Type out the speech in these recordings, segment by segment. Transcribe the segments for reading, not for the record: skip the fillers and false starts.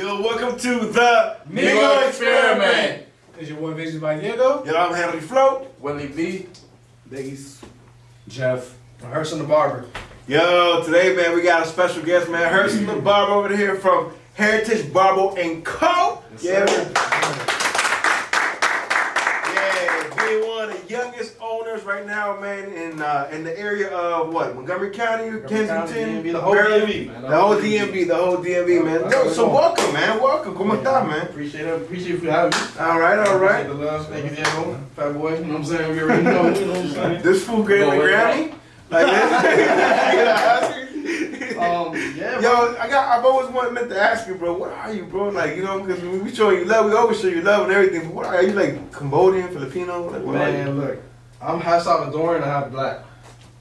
Yo, welcome to the Migo Experiment. It's your boy Visions by Diego. Yo, I'm Henry Float. Willy B. Deguis. Jeff. Herson the Barber. Yo, today, man, we got a special guest, man. Herson the Barber over here from Heritage Barber and Co. Yes, Yeah, being one of the youngest owners right now, man, in the area of what? Montgomery County, Kensington, the whole DMV, man. The whole DMV, man. Yo, so welcome, man. Welcome. ¿Cómo estás, man? Appreciate you for having me. All right. Appreciate the love. Thank you, Diego. Fat boy. You know what I'm saying? We already know. You know what I'm saying? This fool getting the Grammy? Like this? Yeah, Yo, I've always meant to ask you, bro, what are you, bro? Like, you know, because when we show you love, we always show you love and everything. But what are you, like, Cambodian, Filipino? Like, what are you? man, look, I'm half Salvadoran and half black,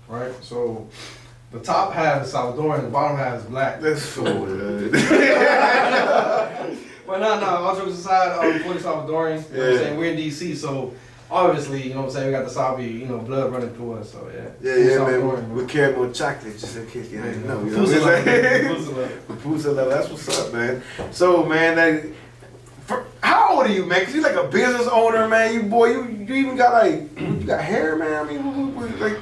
right? So the top half is Salvadoran, the bottom half is black. That's so good. But no, all jokes aside, I'm fully Salvadorian. You know what I'm saying? We're in DC, so obviously, you know what I'm saying, we got the Salvi, you know, blood running through us, so yeah. Yeah, man. We carry more chocolate just in case you didn't know. You know what I'm saying? Pusa love. That's what's up, man. So, man, how old are you, man? Because you're like a business owner, man. You even got like, you got hair, man. I mean, like,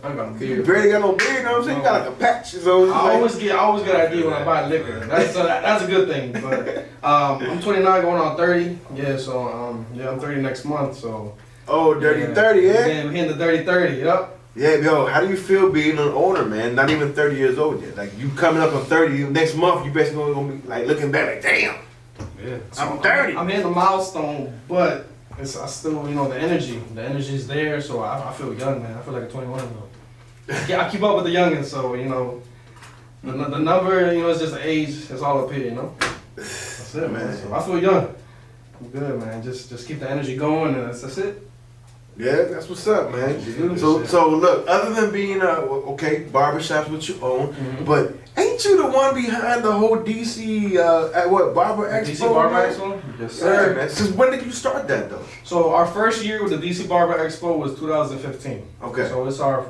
I got a you beard. barely got no beard, you know what I'm saying? You got like a patch. So I always get an idea when I buy liquor. That's a good thing. But I'm 29, going on 30. Yeah, so I'm 30 next month. So dirty 30, yeah? Yeah, we're hitting the dirty 30. Yep. Yeah, yo, how do you feel being an owner, man? Not even 30 years old yet. Like, you coming up on 30, next month, you basically gonna be like looking back like, damn, Yeah. I'm 30. I'm hitting the milestone, but I still, you know, the energy's there. So I feel young, man. I feel like a 21 year old. I keep up with the youngins, so you know, the number, you know, it's just the age. It's all up here, you know. That's it, man. So I feel young. I'm good, man. Just keep the energy going, and that's it. Yeah, that's what's up, man. So look, other than being barbershops which you own, but ain't you the one behind the whole DC Barber Expo? DC Barber Expo? Yes, sir. Yeah, man. Since when did you start that though? So our first year with the DC Barber Expo was 2015. Okay. So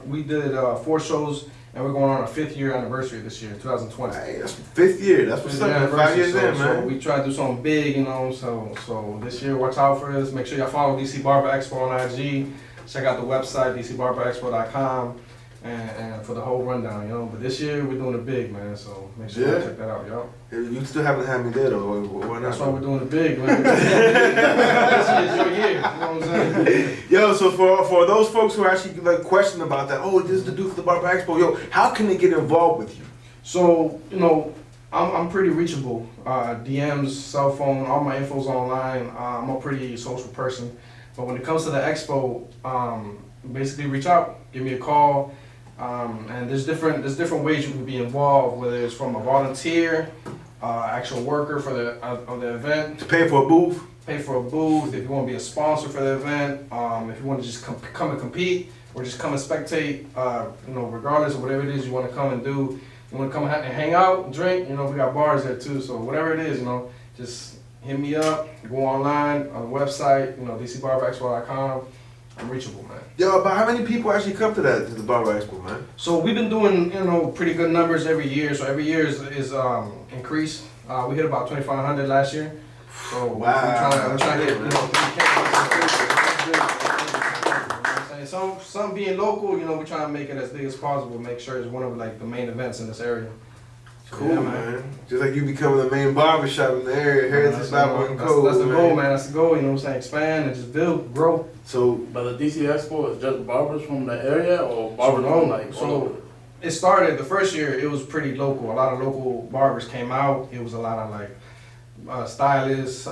we did 4 shows, and we're going on our 5th year anniversary this year, 2020. Hey, that's 5th year. That's what's up, man. 5 years in, man. So we try to do something big, you know. So this year, watch out for us. Make sure y'all follow DC Barber Expo on IG. Check out the website, dcbarberexpo.com, and for the whole rundown, you know. But this year, we're doing it big, man. So make sure you check that out, y'all. You still haven't had me there, though. Why not? That's why we're doing it big, man. This year's your year. You know what I'm saying? Yo, so for those folks who actually like question about that, this is the dude for the Barber Expo. Yo, how can they get involved with you? So, you know, I'm pretty reachable. DMs, cell phone, all my info's online. I'm a pretty social person. But when it comes to the expo, basically reach out, give me a call. And there's different ways you can be involved, whether it's from a volunteer, actual worker for the event. To pay for a booth? Pay for a booth, if you want to be a sponsor for the event, if you want to just come and compete, or just come and spectate, you know, regardless of whatever it is you want to come and do. You want to come and hang out, drink, you know, we got bars there too, so whatever it is, you know, just hit me up, go online, on the website, you know, dcbarberexpo.com. I'm reachable, man. Yo, but how many people actually come to the Barber Expo, man? So we've been doing, you know, pretty good numbers every year, so every year is increased. We hit about 2,500 last year. So we're trying to get, you know, some being local, you know, we're trying to make it as big as possible, make sure it's one of like the main events in this area. Cool, yeah, man. Just like you becoming the main barbershop in the area, Heritage Barber and Co. That's the goal, man. That's the goal, you know what I'm saying? Expand and just build, grow. So, but the DC Expo is just barbers from the area, or barbers from like all over? It started, the first year, it was pretty local. A lot of local barbers came out. It was a lot of like stylists,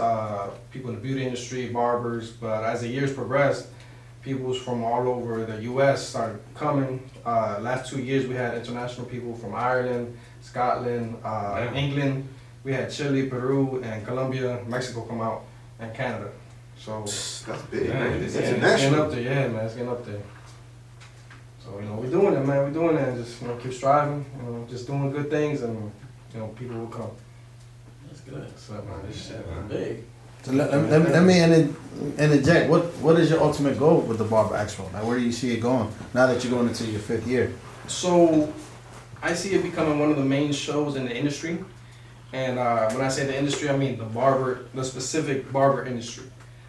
people in the beauty industry, barbers. But as the years progressed, people from all over the U.S. started coming. Last 2 years, we had international people from Ireland, Scotland, England. We had Chile, Peru, and Colombia, Mexico come out, and Canada. So that's big, man. It's getting up there, yeah, man. It's getting up there. So you know, we're doing it, man. We're doing it, and just, you know, keep striving. You know, just doing good things, and you know, people will come. That's good. What's up, man? This shit, man. Big. So let me interject. What is your ultimate goal with the Barber Expo? Like, where do you see it going now that you're going into your 5th year? So I see it becoming one of the main shows in the industry. And when I say the industry, I mean the specific barber industry.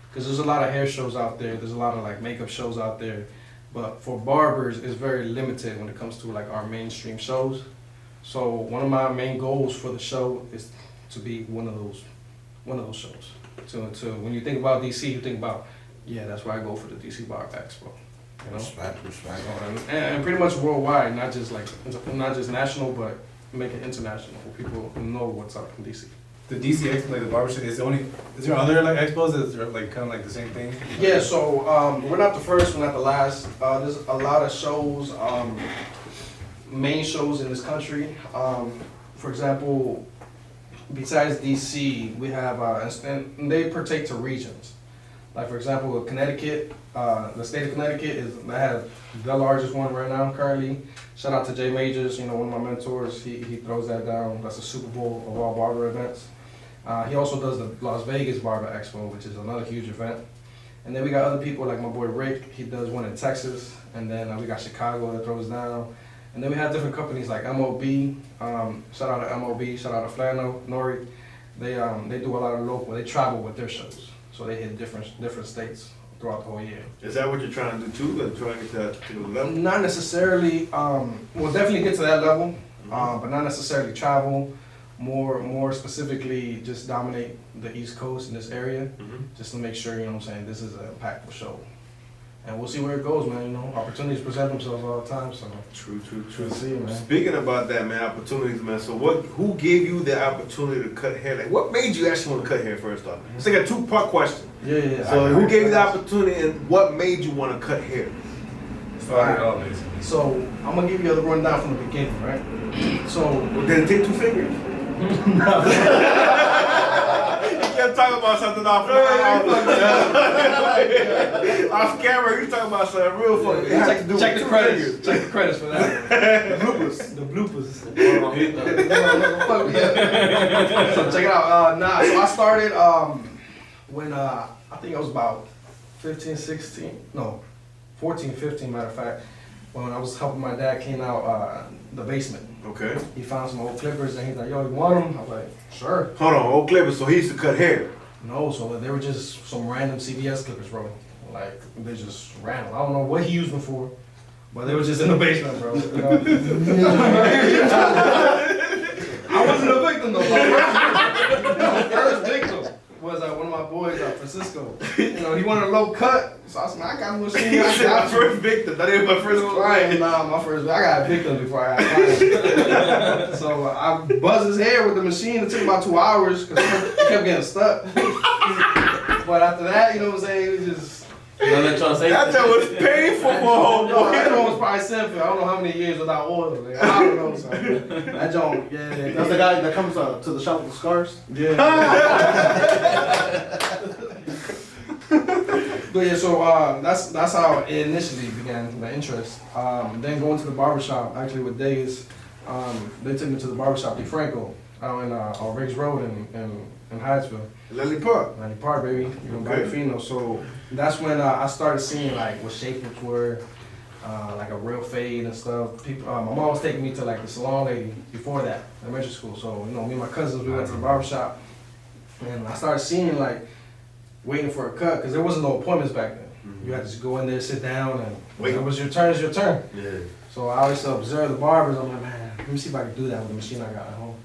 Because there's a lot of hair shows out there, there's a lot of like makeup shows out there. But for barbers, it's very limited when it comes to like our mainstream shows. So one of my main goals for the show is to be one of those shows. To when you think about DC, you think about, yeah, that's where I go for the DC Barber Expo. You know? Respect. And pretty much worldwide, not just national, but make it international for people who know what's up in DC. The DC Expo, like the barbershop, is there other like expos that are like kind of like the same thing? Yeah, so we're not the first, we're not the last. There's a lot of shows, main shows in this country. For example, besides DC, we have, and they partake to regions. Like for example, Connecticut, the state of Connecticut they have the largest one right now currently. Shout out to Jay Majors, you know, one of my mentors. He throws that down. That's a Super Bowl of all barber events. He also does the Las Vegas Barber Expo, which is another huge event. And then we got other people like my boy Rick. He does one in Texas. And then we got Chicago that throws down. And then we have different companies like MOB. Shout out to MOB. Shout out to Flano, Nori. They do a lot of local. They travel with their shows, so they hit different states throughout the whole year. Is that what you're trying to do too? Like trying to get to that particular level? Not necessarily. We'll definitely get to that level, but not necessarily travel. More specifically, just dominate the East Coast in this area, just to make sure, you know what I'm saying, this is an impactful show. And we'll see where it goes, man. You know, opportunities present themselves all the time, so. True. We'll see, man. Speaking about that, man, opportunities, man. So who gave you the opportunity to cut hair? Like, what made you actually want to cut hair first off? It's like a two-part question. Yeah. So who gave you the opportunity and what made you want to cut hair? So I'm gonna give you the rundown from the beginning, right? So Well, did it take 2 fingers? You kept talking about something off camera. You talking about something real funny. Check the credits. Check the credits for that. The bloopers. So check it out. So I started when I think I was about 14, 15, matter of fact, when I was helping my dad clean out the basement. Okay. He found some old clippers and he's like, yo, you want them? I was like, sure. Hold on, old clippers. So he used to cut hair. No, so they were just some random CVS clippers, bro. Like, they just random. I don't know what he used them for, but they were just in the basement, bro. You know? I wasn't a victim, though. My first victim was one of my boys, Francisco. You know, he wanted a low cut, so I was like, I got a machine. My first victim, not even my first client. Nah, I got a victim before I had client. So I buzzed his hair with the machine. It took about 2 hours because he kept getting stuck. But after that, you know what I'm saying, it was just. That joint was painful for homeboy. That joint was probably sinful. I don't know how many years without oil. Like, I don't know. So that joint, yeah. That's the guy that comes to the shop with the scars? Yeah. But yeah, so that's how it initially began, the interest. Then going to the barbershop, actually with Deguis, they took me to the barbershop DeFranco out in on Riggs Road in Hyattsville. Lily Park. Lily Park, baby. You know, Barberfino. So that's when I started seeing like what shapers were, like a real fade and stuff. People, my mom was taking me to like the salon lady before that, elementary school. So you know, me and my cousins, we went to the barbershop, and I started seeing like waiting for a cut because there wasn't no appointments back then. You had to just go in there, sit down, and when it was your turn, it's your turn. Yeah. So I always observe the barbers. I'm like, man, let me see if I can do that with the machine I got at home.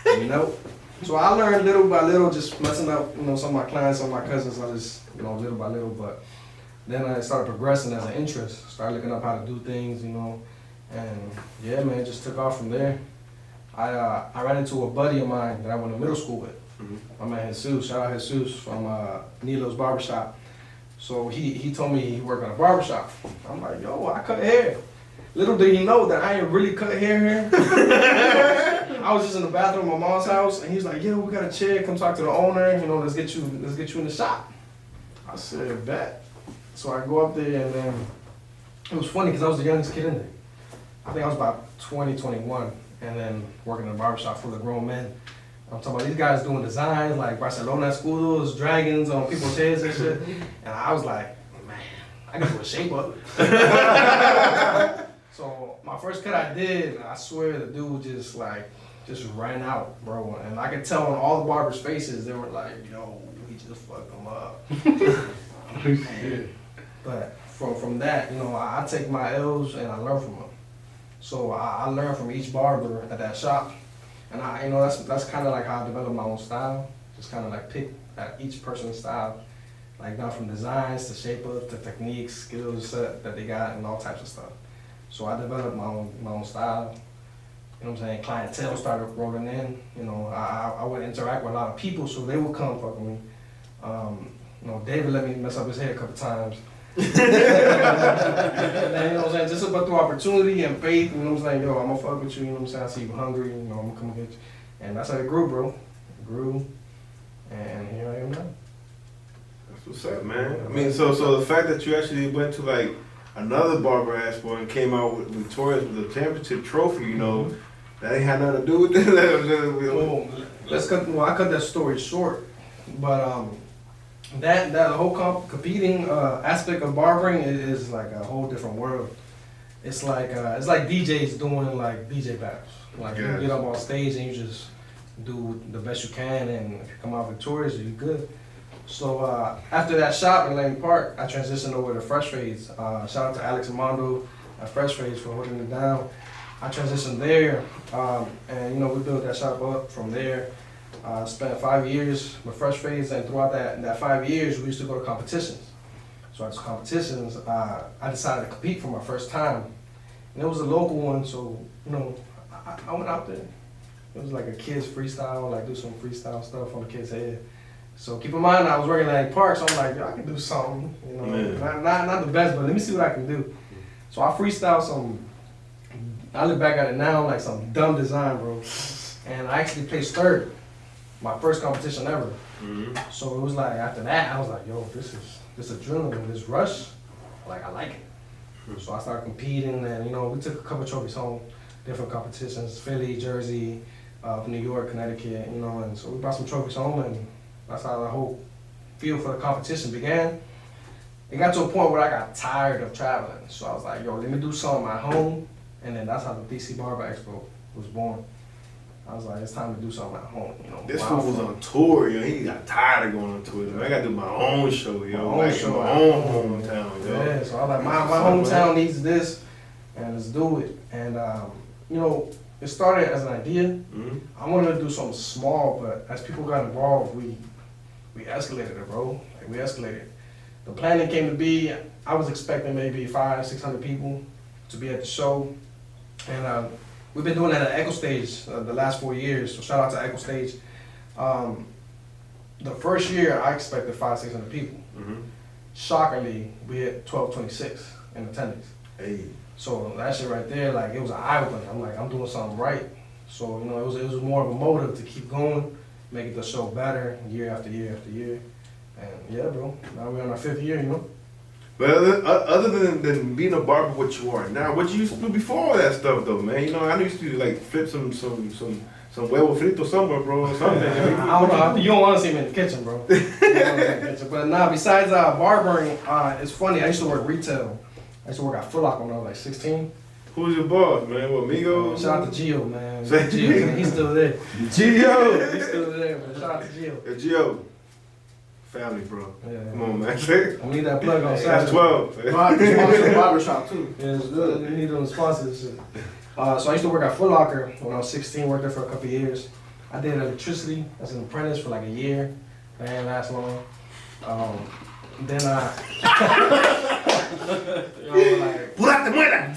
You know. So I learned little by little, just messing up, you know, some of my clients, some of my cousins. I just, you know, little by little. But then I started progressing as an interest. Started looking up how to do things, you know, and yeah, man, it just took off from there. I ran into a buddy of mine that I went to middle school with. My man Jesus, shout out Jesus from Nilo's Barbershop. So he told me he worked on a barbershop. I'm like, yo, I cut hair. Little did he know that I ain't really cut hair here. I was just in the bathroom at my mom's house, and he's like, yo, we got a chair, come talk to the owner, you know, let's get you in the shop. I said, bet. So I go up there, and then it was funny because I was the youngest kid in there. I think I was about 20, 21, and then working in a barbershop full of grown men. I'm talking about these guys doing designs like Barcelona escudos, dragons on people's heads and shit. And I was like, man, I can do a shape up. So my first cut I did, I swear the dude just like just ran out, bro. And I could tell on all the barbers' faces, they were like, yo, we just fucked them up. But from that, you know, I take my L's and I learn from them. So I learn from each barber at that shop. And you know, that's kind of like how I develop my own style. Just kind of like pick at each person's style. Like down from designs to shape up to techniques, skills set that they got and all types of stuff. So I developed my own style. You know what I'm saying? Clientele started rolling in. You know, I would interact with a lot of people, so they would come fuck with me. You know, David let me mess up his hair a couple times. And then, you know what I'm saying? Just about through opportunity and faith, you know what I'm saying? Yo, I'm gonna fuck with you, you know what I'm saying? I see you hungry, you know, I'm gonna come get you. And that's how it grew, bro. It grew, and here I am now. That's what's up, man. I mean, so the fact that you actually went to like another Barber Expo and came out with victorious with a championship trophy, you know, that ain't had nothing to do with it. I cut that story short, but that whole competing aspect of barbering is like a whole different world. It's like DJs doing like DJ battles. Like you get up on stage and you just do the best you can, and if you come out victorious, you're good. So after that shop in Langley Park, I transitioned over to Fresh Fades. Shout out to Alex Armando at Fresh Fades for holding it down. I transitioned there, and you know, we built that shop up from there. Spent 5 years with Fresh Fades, and throughout that 5 years, we used to go to competitions. So at those competitions, I decided to compete for my first time. And it was a local one, so, you know, I went out there. It was like a kid's freestyle, like do some freestyle stuff on the kid's head. So keep in mind, I was working at Langley Park, so I'm like, yo, I can do something, you know, not the best, but let me see what I can do. So I freestyled some, I look back at it now, like some dumb design, bro. And I actually placed third. My first competition ever. So it was like, after that, I was like, yo, this adrenaline, this rush, like I like it. So I started competing, and you know, we took a couple trophies home, different competitions, Philly, Jersey, New York, Connecticut, you know, and so we brought some trophies home, and that's how the whole feel for the competition began. It got to a point where I got tired of traveling, so I was like, yo, let me do something at home, and then that's how the DC Barber Expo was born. I was like, it's time to do something at home, you know. This fool was on tour, yo. He got tired of going on tour. I gotta do my own show, yo. My own hometown, yo. Yeah, so I was like, my hometown needs this, and let's do it. And you know, it started as an idea. I wanted to do something small, but as people got involved, we escalated it, bro. Like, we escalated. The planning came to be, I was expecting maybe 500-600 people to be at the show, and we've been doing that at Echo Stage the last 4 years, so shout out to Echo Stage. The first year, I expected 500-600 people. Shockingly, we hit 1226 in attendance. Hey. So that shit right there, like, it was an eye-opener. I'm like, I'm doing something right. So, you know, it was more of a motive to keep going, make the show better year after year after year. And yeah, bro, now we're on our 5th year, you know. But other than being a barber, what you are now, what you used to do before all that stuff, though, man? You know, I used to like flip some huevo frito somewhere, bro, or something. I don't know. You don't want to see me in the kitchen, bro. But nah, besides barbering, it's funny. I used to work retail. I used to work at Foot Locker when I was like 16. Who's your boss, man? What, Migo? Shout out to Gio, man. Gio, he's still there. Gio! He's still there, man. Shout out to Gio. Hey, Gio. Family, bro. Yeah. Come on, man. I need that plug on Saturday. That's 12. Sponsor Barbershop too. Yeah, it's good. We need those sponsors. So I used to work at Foot Locker when I was 16, worked there for a couple of years. I did electricity as an apprentice for like a year. That didn't last long. Then you know, like, ¡Pura te muela!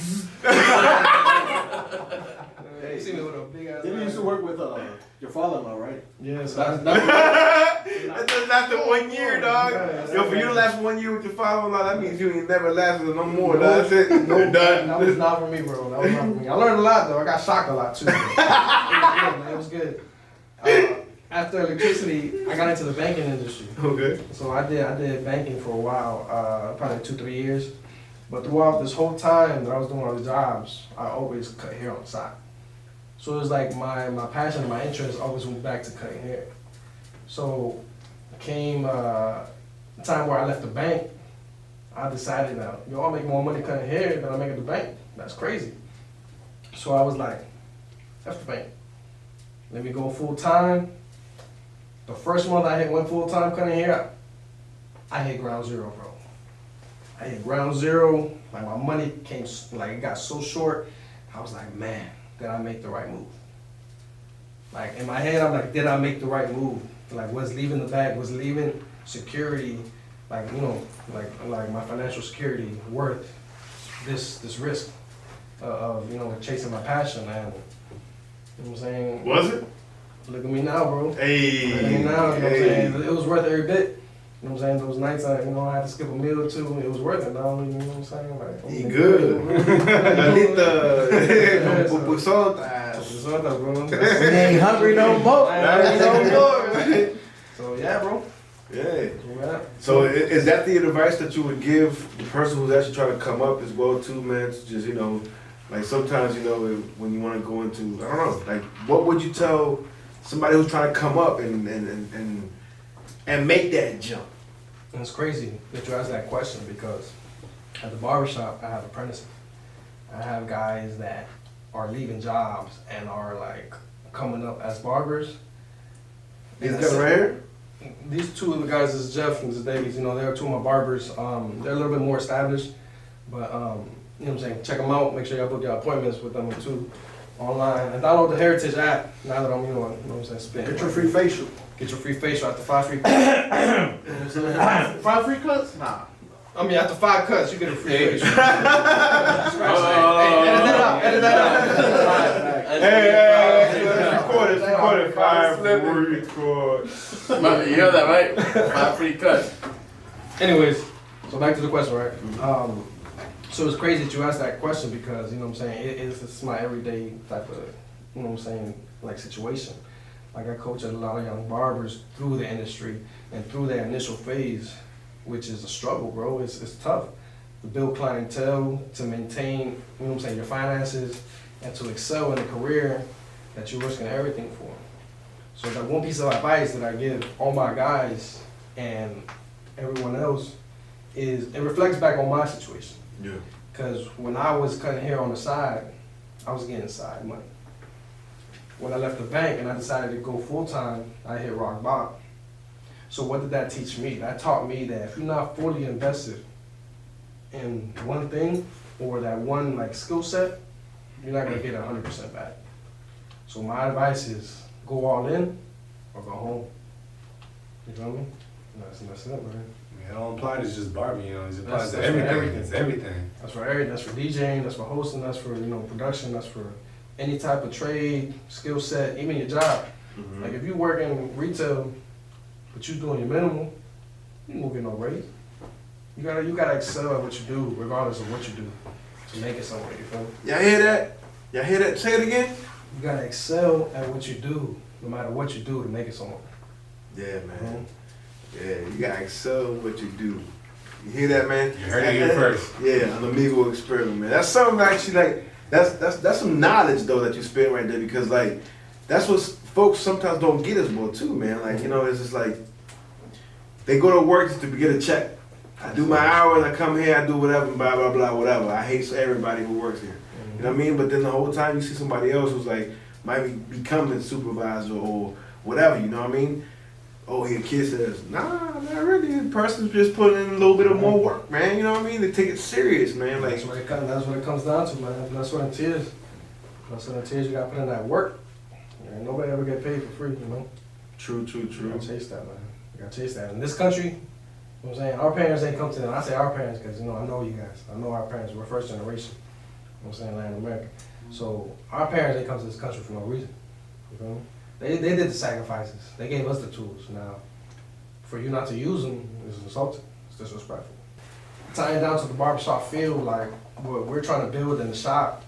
you see me with a big ass. You used to work with your father-in-law, right? Yeah, so that's That's the 1 year, dog. Yo, for you to last 1 year with your father-in-law, that means you ain't never lasted no more, dog. That's it. You're done. That was not for me, bro. That was not for me. I learned a lot, though. I got shocked a lot, too. It was good. After electricity, I got into the banking industry. Okay. So I did banking for a while, probably 2-3 years. But throughout this whole time that I was doing all the jobs, I always cut hair on the side. So it was like my passion and my interest always went back to cutting hair. So came a time where I left the bank. I decided that, yo, I'll make more money cutting hair than I make at the bank. That's crazy. So I was like, F the bank. let me go full time. The first month I went full time cutting hair, I hit ground zero, bro. I hit ground zero. Like my money came, like it got so short. I was like, man, did I make the right move? Like in my head, I'm like, did I make the right move? Like was leaving the bag, was leaving security, like you know, like my financial security worth this risk of you know chasing my passion, and you know what I'm saying? Was it? Look at me now, bro. Hey. Look at me now, you know what I'm saying? It was worth every bit. You know what I'm saying? Those nights I had to skip a meal or two, it was worth it now, you know what I'm saying? Like, He good. Lalita. Pusota, bro. We ain't hungry no more. So yeah, bro. Yeah. Yeah. So is that the advice that you would give the person who's actually trying to come up as well too, man? To just, you know, like sometimes, you know, when you want to go into, I don't know, like what would you tell somebody who's trying to come up and make that jump? And it's crazy that you asked that question because at the barbershop, I have apprentices. I have guys that are leaving jobs and are like coming up as barbers. These guys right here? These two of the guys is Jeff and Deguis. You know, they're two of my barbers. They're a little bit more established, but you know what I'm saying. Check them out. Make sure y'all book your appointments with them too, online, and download the Heritage app. Now that I'm you know what I'm saying, spitting. Get your free facial. Get your free facial after 5 free. 5 free cuts? Nah. I mean, after 5 cuts, you get a free facial. Hey, edit that out. Edit that out. Hey, recorded 5 record. You hear that, right? 5 free cuts. Anyways, so back to the question, right? So it's crazy that you asked that question because, you know what I'm saying, it's my everyday type of, you know what I'm saying, like situation. Like I coach a lot of young barbers through the industry and through their initial phase, which is a struggle, bro. It's tough to build clientele, to maintain, you know what I'm saying, your finances, and to excel in a career that you're risking everything for. So that one piece of advice that I give all my guys and everyone else is it reflects back on my situation. Yeah. Because when I was cutting hair on the side, I was getting side money. When I left the bank and I decided to go full time, I hit rock bottom. So what did that teach me? That taught me that if you're not fully invested in one thing or that one like skill set, you're not gonna get 100% back. So my advice is go all in or go home. You feel me? That's it, man. It don't apply to just barbing, you know, it applies to That's for everything. It's everything. That's for everything. That's for DJing, that's for hosting, that's for, you know, production, that's for any type of trade, skill set, even your job. Mm-hmm. Like if you work in retail, but you doing your minimum, you won't get no raise. You gotta excel at what you do, regardless of what you do, to make it somewhere. You feel me? Y'all hear that? Y'all hear that? Say it again. You gotta excel at what you do, no matter what you do, to make it somewhere. Yeah, man. Yeah, you gotta excel in what you do. You hear that, man? You heard it here first. Yeah, an Migo experiment, man. That's something actually like that's some knowledge though that you spend right there because like that's what folks sometimes don't get as well too, man. Like you know, it's just like they go to work just to get a check. I do my hours, I come here, I do whatever, blah blah blah, whatever. I hate everybody who works here. You know what I mean? But then the whole time you see somebody else who's like might be becoming supervisor or whatever. You know what I mean? Oh, your kid says, nah, not really. The person's just putting in a little bit of more work, man. You know what I mean? They take it serious, man. Like That's what it comes down to, man. That's what it is. That's what it is. You gotta put in that work. And nobody ever get paid for free, you know? true. You gotta chase that, man. You gotta chase that. In this country, you know what I'm saying? Our parents ain't come to them. I say our parents because, you know, I know you guys. I know our parents. We're first generation. You know what I'm saying? Latin America. So our parents ain't come to this country for no reason. You feel me? They did the sacrifices. They gave us the tools. Now, for you not to use them is insulting. It's disrespectful. Tying down to the barbershop field, like what we're trying to build in the shop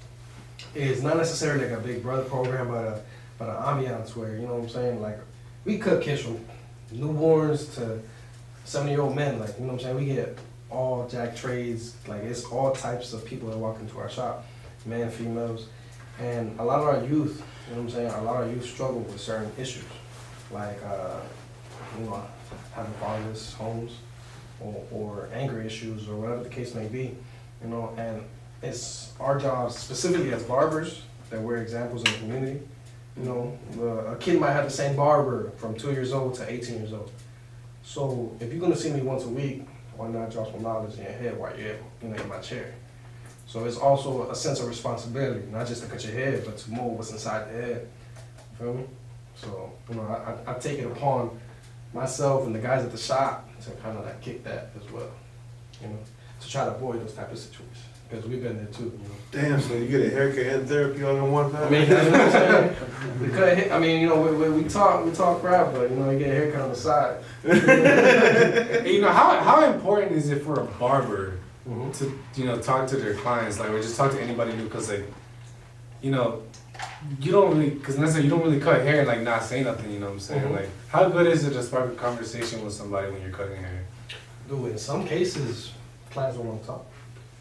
is not necessarily like a big brother program, but an ambiance where, you know what I'm saying, like we cook kids from newborns to 70-year-old men, like, you know what I'm saying, we get all jack trades, like it's all types of people that walk into our shop, men, females, and a lot of our youth, you know what I'm saying, a lot of youth struggle with certain issues, like, you know, having fatherless homes, or anger issues, or whatever the case may be, you know, and it's our job, specifically as barbers, that we're examples in the community, You know, a kid might have the same barber from 2 years old to 18 years old. So if you're gonna see me once a week, why not drop some knowledge in your head while you're, in my chair? So it's also a sense of responsibility, not just to cut your head, but to mold what's inside the head. You feel me? So, I take it upon myself and the guys at the shop to kind of like kick that as well, to try to avoid those type of situations. Because we've been there too, Damn, so you get a haircut and therapy all in one time? I mean, you know what I'm saying? We cut, I mean, we talk crap, but you get a haircut on the side. Hey, how important is it for a barber to talk to their clients, like, or just talk to anybody new? Because like, you don't really, because necessarily you don't really cut hair and like not say nothing. You know what I'm saying? Like, how good is it to spark a conversation with somebody when you're cutting hair? Dude, in some cases, clients don't want to talk.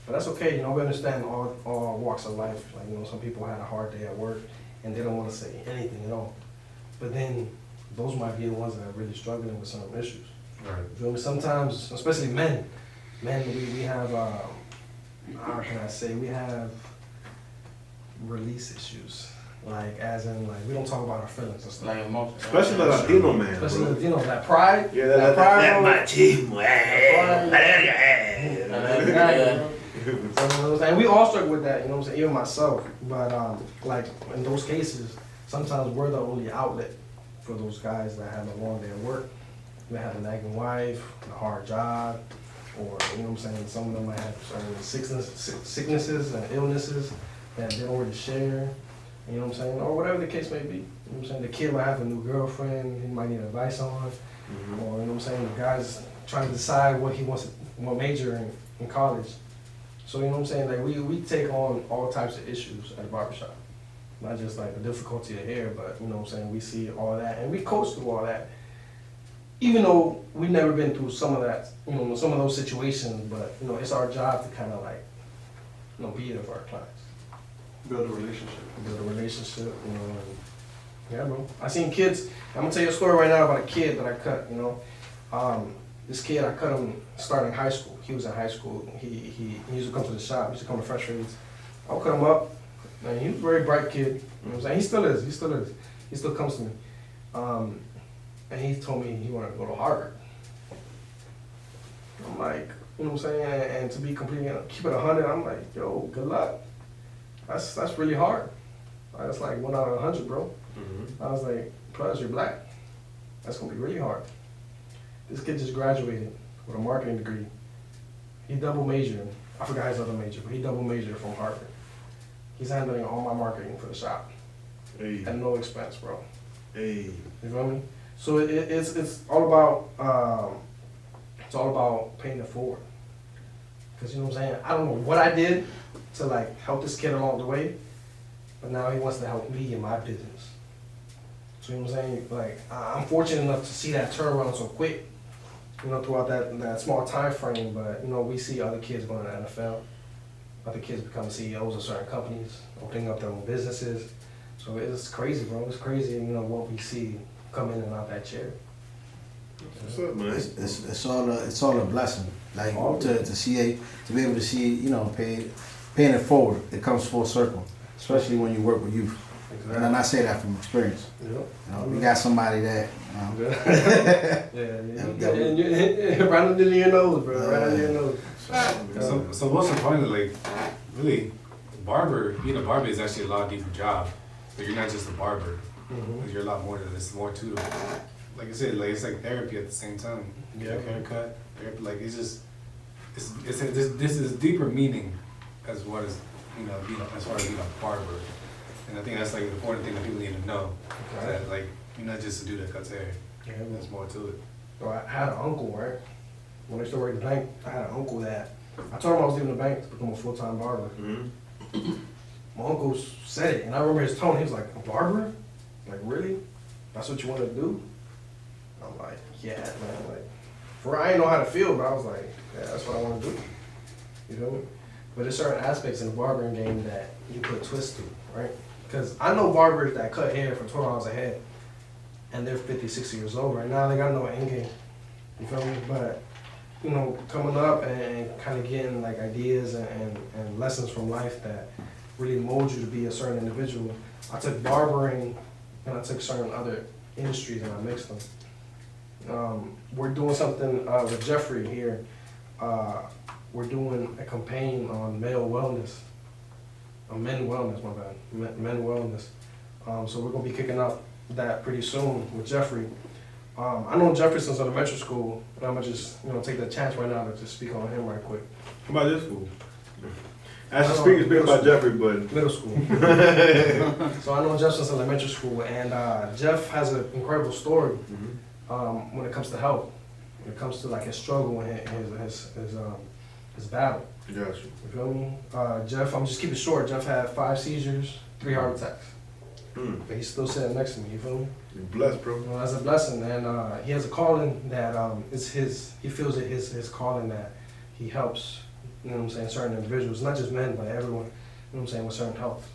But that's okay, we understand all walks of life. Like, some people had a hard day at work and they don't want to say anything at all. But then those might be the ones that are really struggling with some issues. Right. You feel me? Sometimes, especially men, we have, how can I say, we have release issues. Like, as in, like, we don't talk about our feelings and stuff. Like emotions. Especially the Latino man. Especially bro. Latino, that pride. Yeah, that pride. machismo. And we all struggle with that, even myself. But like in those cases, sometimes we're the only outlet for those guys that have a long day at work. They have a nagging wife, a hard job, or some of them might have certain sicknesses and illnesses that they don't really share. Or whatever the case may be. The kid might have a new girlfriend he might need advice on, or the guy's trying to decide what major in college. So like we take on all types of issues at the barbershop. Not just like the difficulty of hair, but we see all that and we coach through all that. Even though we've never been through some of that, some of those situations, but it's our job to kind of like, be there for our clients. Build a relationship. And, yeah, bro. I seen kids. I'm gonna tell you a story right now about a kid that I cut. This kid, I cut him starting high school. He was in high school. He used to come to the shop. He used to come to Fresh Fades. I would cut him up. And he was a very bright kid. He still is. He still comes to me. And he told me he wanted to go to Harvard. I'm like, and to be completely, keep it 100, I'm like, yo, good luck. That's really hard. That's like 1 out of 100, bro. I was like, plus you're black. That's gonna be really hard. This kid just graduated with a marketing degree. He double majored. I forgot his other major, but he double majored from Harvard. He's handling all my marketing for the shop. Hey. At no expense, bro. Hey. You feel me? So it's all about paying it forward. Cause I don't know what I did to like help this kid along the way, but now he wants to help me in my business. So like I'm fortunate enough to see that turnaround so quick, throughout that small time frame. But we see other kids going to the NFL, other kids becoming CEOs of certain companies, opening up their own businesses. So it's crazy, bro. It's crazy, what we see come in and out that chair. What's up, man? It's all a blessing. Like to be able to see, paying it forward. It comes full circle, especially when you work with youth. Exactly. And I say that from experience. Yep. We got somebody that. Right under your nose, bro. Right under your nose. So most importantly, like, really, being a barber is actually a lot deeper job. But you're not just a barber. You're a lot more than this. More to it. Like I said, like it's like therapy at the same time. Yeah, like haircut, therapy. Like it's just, this is deeper meaning as what is as far as being a barber. And I think that's like an important thing that people need to know. Okay. That like you're not just a dude that cuts hair. Yeah, there's more to it. So I had an uncle, right? When I used to work at the bank, I had an uncle that I told him I was leaving the bank to become a full-time barber. My uncle said it, and I remember his tone. He was like, "A barber? Like really? That's what you want to do?" I'm like, "Yeah, man." Like, I didn't know how to feel, but I was like, "Yeah, that's what I want to do." You feel me? But there's certain aspects in the barbering game that you put a twist to, right? Because I know barbers that cut hair for $12 a head, and they're 50, 60 years old right now. They got no end game. You feel me? But coming up and kind of getting like ideas and lessons from life that really mold you to be a certain individual. I took barbering and I took certain other industries and I mixed them. We're doing something with Jeffrey here. We're doing a campaign on male wellness. Men wellness, my bad. Men wellness. So we're gonna be kicking up that pretty soon with Jeffrey. I know Jeffrey since elementary school, and I'm gonna just take that chance right now to just speak on him right quick. How about this fool? As the speaker's been about Jeffrey, but Middle school. So I know Jeff since elementary school, and Jeff has an incredible story when it comes to health. When it comes to like his struggle and his battle. Gotcha. You feel me? Jeff, I'm just keeping it short. Jeff had 5 seizures, 3 heart attacks. But he's still sitting next to me, you feel me? You're blessed, bro. Well, that's a blessing, and he has a calling that it's his. He feels it his calling that he helps. You know what I'm saying? Certain individuals, not just men, but everyone. You know what I'm saying? With certain health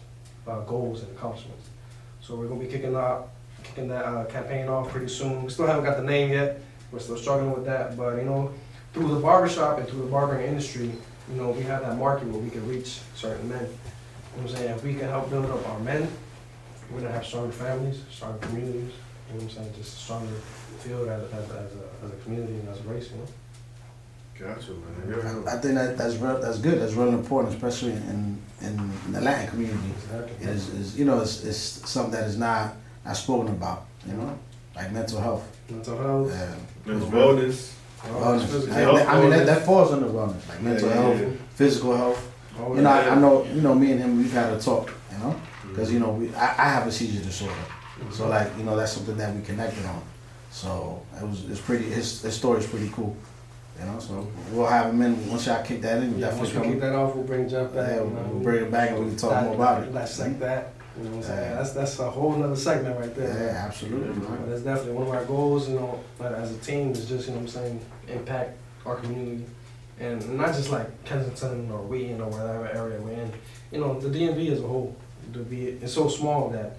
goals and accomplishments. So we're gonna be kicking that campaign off pretty soon. We still haven't got the name yet. We're still struggling with that, but through the barbershop and through the barbering industry, we have that market where we can reach certain men. You know what I'm saying? If we can help build up our men, we're gonna have stronger families, stronger communities. You know what I'm saying? Just a stronger field as a community and as a race. Gotcha, man. I think that's good. That's really important, especially in the Latin community. Exactly. It's something that is not spoken about. Like mental health. Mental health. Yeah. Mental wellness. Wellness. I mean that falls under wellness, like mental health, physical health. I know me and him, we've had a talk. Because I have a seizure disorder, so that's something that we connected on. So it's pretty. His story is pretty cool. So we'll have him in once y'all kick that in. Yeah, once we kick that off, we'll bring Jeff back. Yeah, we'll bring it back and we can talk more about it. Dissect that. You know what I'm saying? That's a whole nother segment right there. Yeah, absolutely. But that's definitely one of our goals. As a team, is just impact our community, and not just like Kensington or Wheaton or whatever area we're in. The DMV as a whole. It's so small that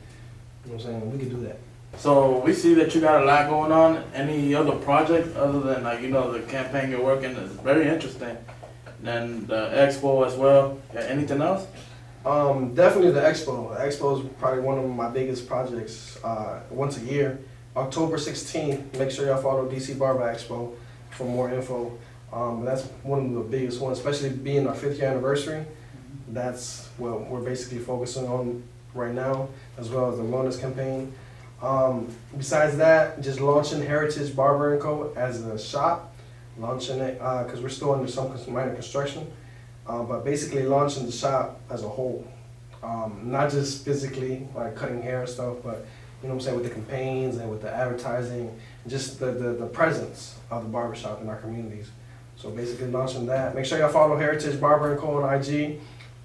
we could do that. So we see that you got a lot going on. Any other projects other than the campaign you're working is very interesting. And the expo as well. Anything else? Definitely the expo. The expo is probably one of my biggest projects. Once a year, October 16th. Make sure y'all follow DC Barber Expo for more info. That's one of the biggest ones, especially being our 5th year anniversary. That's what we're basically focusing on right now, as well as the wellness campaign. Besides that, just launching Heritage Barber & Co. as a shop, launching it because we're still under some minor construction, but basically launching the shop as a whole, not just physically like cutting hair and stuff, but with the campaigns and with the advertising, just the presence of the barbershop in our communities. So basically launching that. Make sure y'all follow Heritage Barber & Co. on IG.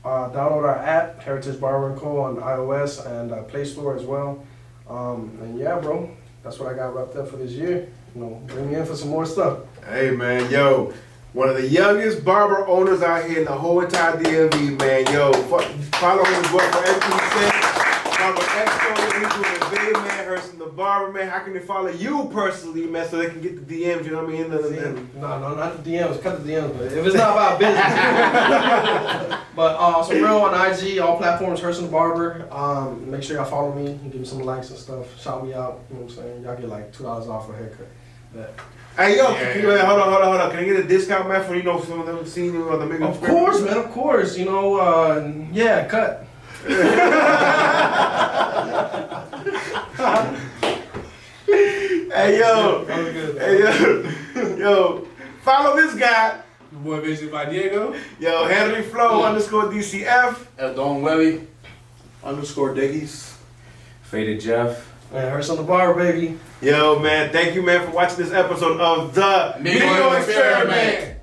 Download our app, Heritage Barber & Co. on iOS and Play Store as well. And yeah, bro, that's what I got wrapped up for this year. Bring me in for some more stuff. Hey, man, yo, one of the youngest barber owners out here in the whole entire DMV, man. Yo, follow him as well for everything he said. Barber Expo, he's doing a big, man. Herson the Barber, man. How can they follow you personally, man, so they can get the DMs, you know what I mean? No, not the DMs. Cut the DMs, but if it's not about business. But so real on IG, all platforms, Herson the Barber. Make sure y'all follow me and give me some likes and stuff. Shout me out. You know what I'm saying? Y'all get like $2 off for a haircut. But, Hey, yo, hold on. Can I get a discount, man, for, some of them seeing you on the Migo? Of course, man, of course. Yeah, cut. Hey, yo, follow this guy. Your boy Vision by Diego. Yo, Henry Flow _DCF. Don Willy. _Deguis. Faded Jeff. Man, Herson the Barber, baby. Yo, man, thank you, man, for watching this episode of the Migo Experiment.